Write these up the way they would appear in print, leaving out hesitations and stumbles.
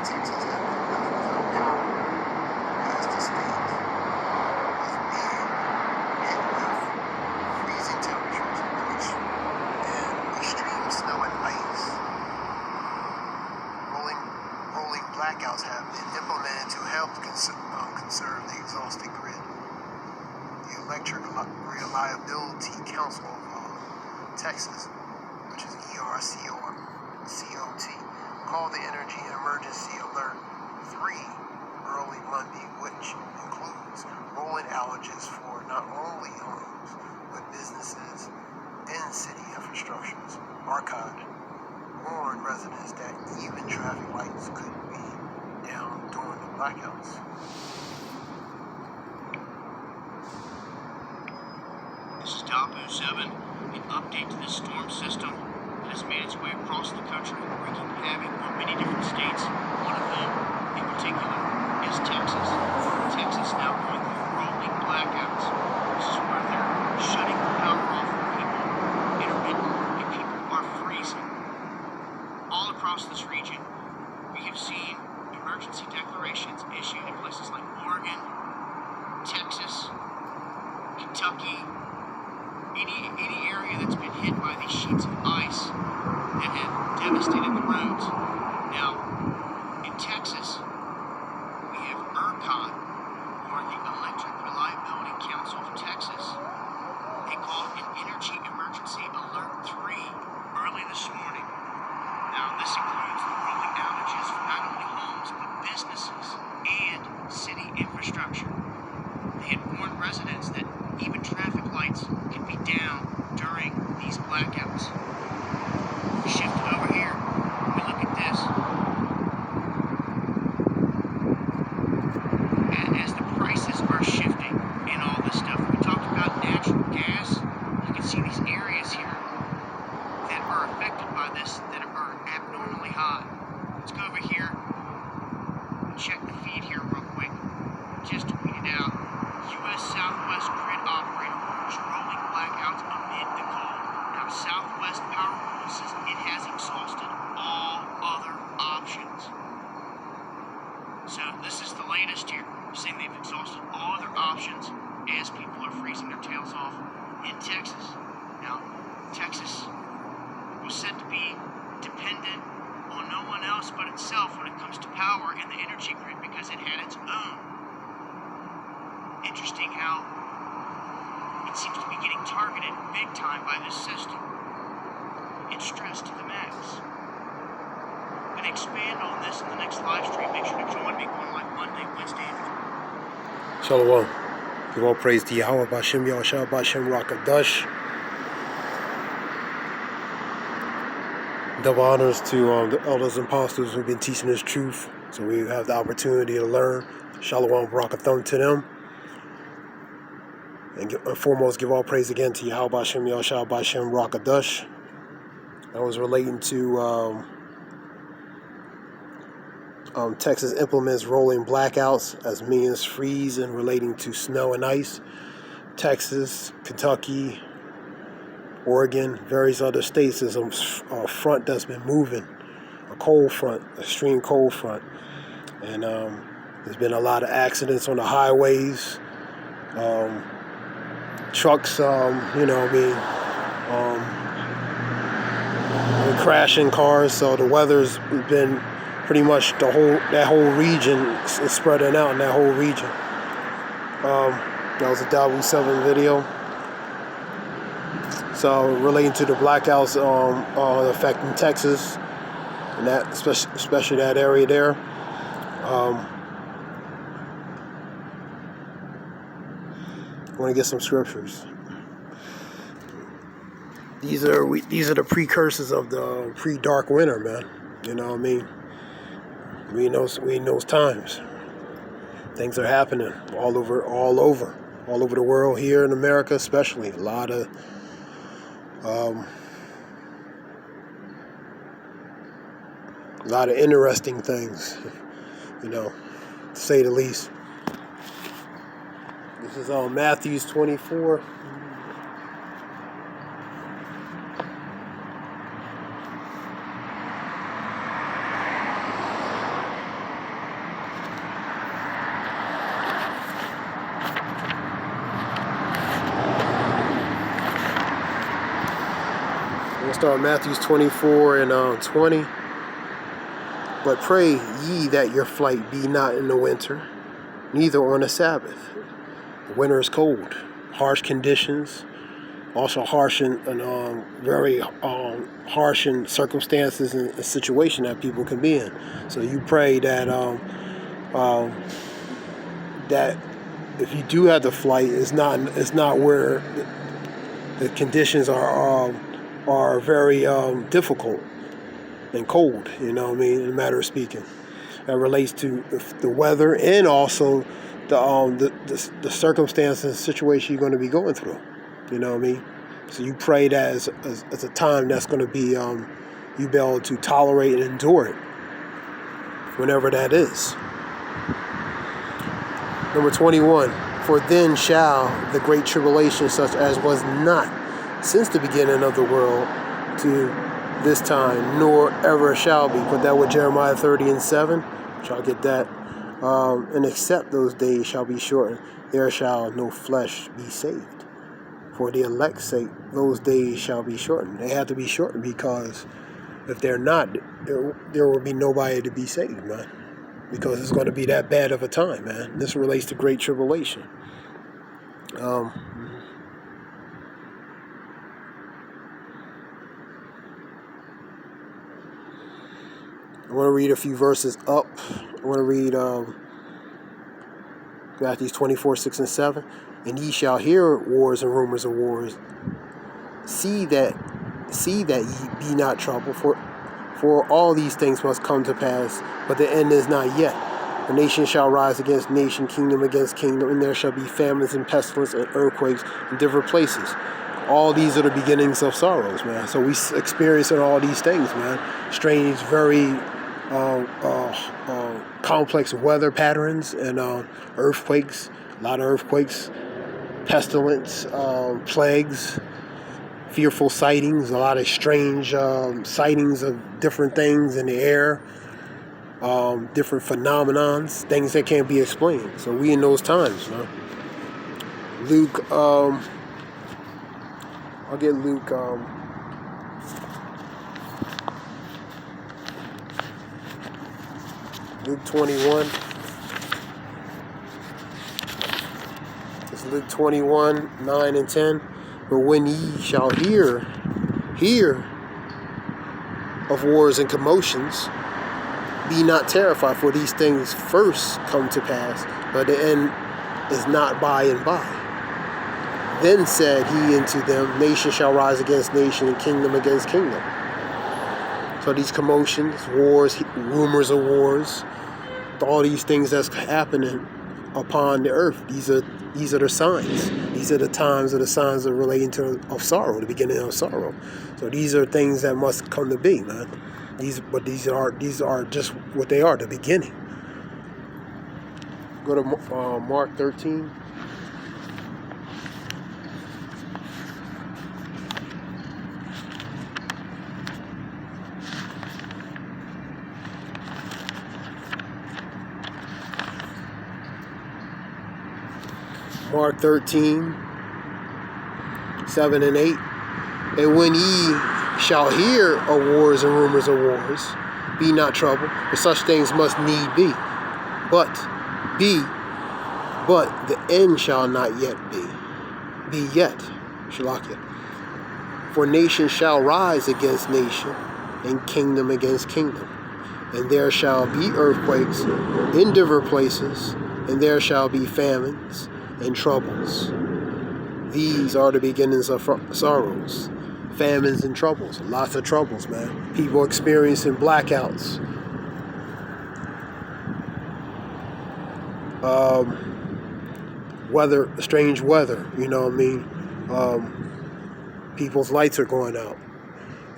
Texas have been left without power as the state is being hit with freezing temperatures and extreme snow and ice. Rolling blackouts have been implemented to help conserve the exhausted grid. The Electric Reliability Council of Texas, which is ERCOT, called the Energy Emergency Alert 3 early Monday, which includes rolling outages for not only homes, but businesses and city infrastructures. Marquis warned residents that even traffic lights could be down during the blackouts. This is DAHBOO77, an update to this storm system that has made its way across the country, wreaking havoc on many different states. One of them, in particular, is Texas. Texas now going through rolling blackouts. This is where they're shutting the power off for people intermittently, and people are freezing. All across this region, we have seen emergency declarations issued in places like Oregon, Texas, Kentucky, any area that's been hit by these sheets of ice that have devastated the roads. Now, in Texas, we have ERCOT, or the Electric Reliability Council of Texas. They called an Energy Emergency Alert 3 early this morning. Now, this includes the rolling outages for not only homes, but businesses and city infrastructure. They had warned residents that even traffic lights can be down during these blackouts. We shift over here, we look at this. As the prices are shifting in all this stuff, we talked about natural gas. You can see these areas here that are affected by this that are abnormally high. Let's go over here and check the feed here real quick. Just to read it out. U.S. Southwest grid operator warns rolling blackouts amid the cold. Now, Southwest Power says it has exhausted all other options. So this is the latest here, saying they've exhausted all other options as people are freezing their tails off in Texas. Now, Texas was said to be dependent on no one else but itself when it comes to power in the energy grid because it had its own. Interesting how it seems to be getting targeted big time by this system. It's stressed to the max. I'm going to expand on this in the next live stream. Make sure to join me going live Monday, Wednesday, and Shalom. Give all praise to Yahweh Bashem Yahshua Bashem Rakadash. Double honors to the elders and apostles who've been teaching this truth, so we have the opportunity to learn. Shalom Barakathon to them. And foremost, give all praise again to Yahweh Bashem Yahshua Bashem Rakadash. That was relating to Texas implements rolling blackouts as means freeze and relating to snow and ice. Texas, Kentucky, Oregon, various other states, there's a front that's been moving, a cold front, extreme cold front. And there's been a lot of accidents on the highways. Trucks, crashing cars. So the weather's been pretty much that whole region is spreading out in that whole region. That was a DAHBOO77 video. So relating to the blackouts affecting Texas and that especially that area there. I want to get some scriptures. These are the precursors of the pre-dark winter, man. You know what I mean? We in those times. Things are happening all over the world. Here in America, especially, a lot of interesting things, to say the least. This is on Matthew 24. start Matthew 24 and 20. But pray ye that your flight be not in the winter, neither on the Sabbath. The winter is cold, harsh conditions, also harsh and very harsh in circumstances and situation that people can be in. So you pray that that if you do have the flight, it's not where the conditions are very difficult and cold, you know what I mean, in a matter of speaking. That relates to the weather and also the circumstances and situation you're going to be going through, you know what I mean. So you pray that as a time that's going to be you be able to tolerate and endure it, whenever that is. Number 21. For then shall the great tribulation, such as was not since the beginning of the world to this time, nor ever shall be. Put that with Jeremiah 30:7. Y'all get that. And except those days shall be shortened, there shall no flesh be saved. For the elect's sake, those days shall be shortened. They have to be shortened because if they're not, there will be nobody to be saved, man. Because it's going to be that bad of a time, man. This relates to great tribulation. I want to read a few verses up. I want to read Matthew 24:6-7. And ye shall hear wars and rumors of wars. See that ye be not troubled, for all these things must come to pass, but the end is not yet. For nation shall rise against nation, kingdom against kingdom, and there shall be famines and pestilence and earthquakes in different places. All these are the beginnings of sorrows, man. So we experiencing all these things, man. Strange, very complex weather patterns and earthquakes, a lot of earthquakes, pestilence, plagues, fearful sightings, a lot of strange sightings of different things in the air, different phenomenons, things that can't be explained. So we in those times, man. Luke, I'll get Luke, Luke 21. It's Luke 21, 9 and 10. But when ye shall hear of wars and commotions, be not terrified, for these things first come to pass, but the end is not by and by. Then said he unto them, nation shall rise against nation, and kingdom against kingdom. So these commotions, wars, rumors of wars, all these things that's happening upon the earth, these are the signs. These are the times of the signs that are relating to of sorrow, the beginning of sorrow. So these are things that must come to be, man. These are just what they are, the beginning. Go to Mark 13. Mark 13, 7 and 8. And when ye shall hear of wars and rumors of wars, be not troubled, for such things must need be. But the end shall not yet be yet. Shalakia. For nation shall rise against nation, and kingdom against kingdom. And there shall be earthquakes in different places, and there shall be famines and troubles. These are the beginnings of sorrows. Famines and troubles. Lots of troubles, man. People experiencing blackouts. Weather, strange weather, you know what I mean? People's lights are going out.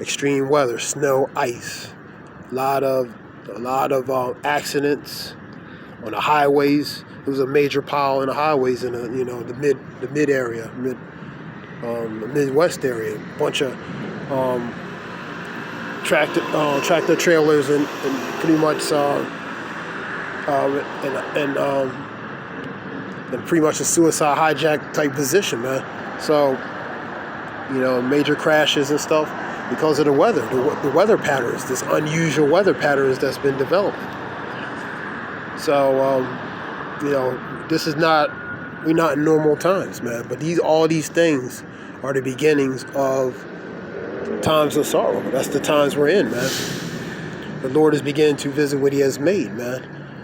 Extreme weather, snow, ice. A lot of accidents on the highways. There was a major pile in the highways in the mid area, the Midwest area. A bunch of tractor trailers and pretty much and pretty much a suicide hijack type position, man. So major crashes and stuff. because of the weather, the weather patterns, this unusual weather patterns that's been developing. So, this is we're not in normal times, man. But all these things are the beginnings of times of sorrow. That's the times we're in, man. The Lord is beginning to visit what He has made, man.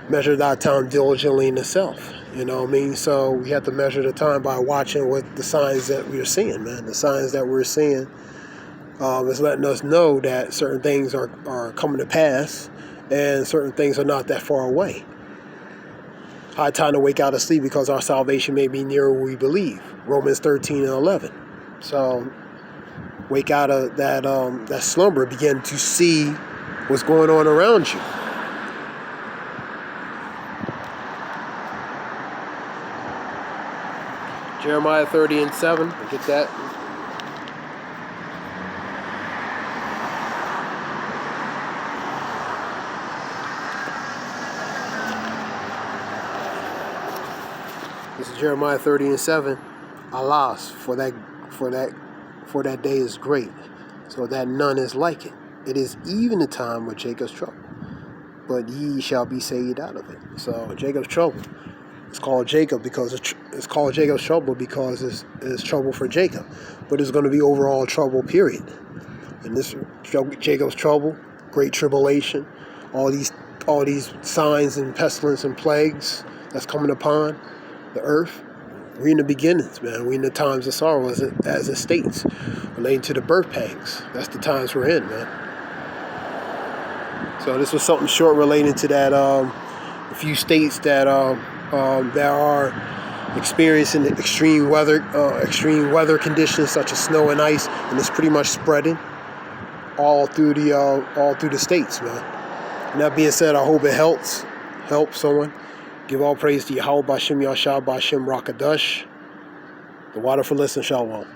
Measure thy time diligently in the self. You know what I mean? So we have to measure the time by watching what the signs that we're seeing, man. The signs that we're seeing is letting us know that certain things are coming to pass and certain things are not that far away. High time to wake out of sleep because our salvation may be nearer we believe. Romans 13:11. So wake out of that slumber, begin to see what's going on around you. Jeremiah 30:7. Get that. This is Jeremiah 30:7. Alas, for that day is great, so that none is like it. It is even the time of Jacob's trouble, but ye shall be saved out of it. So Jacob's trouble. It's called Jacob because it's called Jacob's trouble because it's trouble for Jacob, but it's going to be overall trouble. Period. And this Jacob's trouble, great tribulation, all these signs and pestilence and plagues that's coming upon the earth. We're in the beginnings, man. We're in the times of sorrow, as it states, relating to the birth pangs. That's the times we're in, man. So this was something short relating to that. A few states that are experiencing extreme weather conditions such as snow and ice, and it's pretty much spreading all through the states, man. And that being said, I hope it helps someone. Give all praise to Yahweh B'Shem Yashah B'Shem Rakadash. The water for listen, Shalom.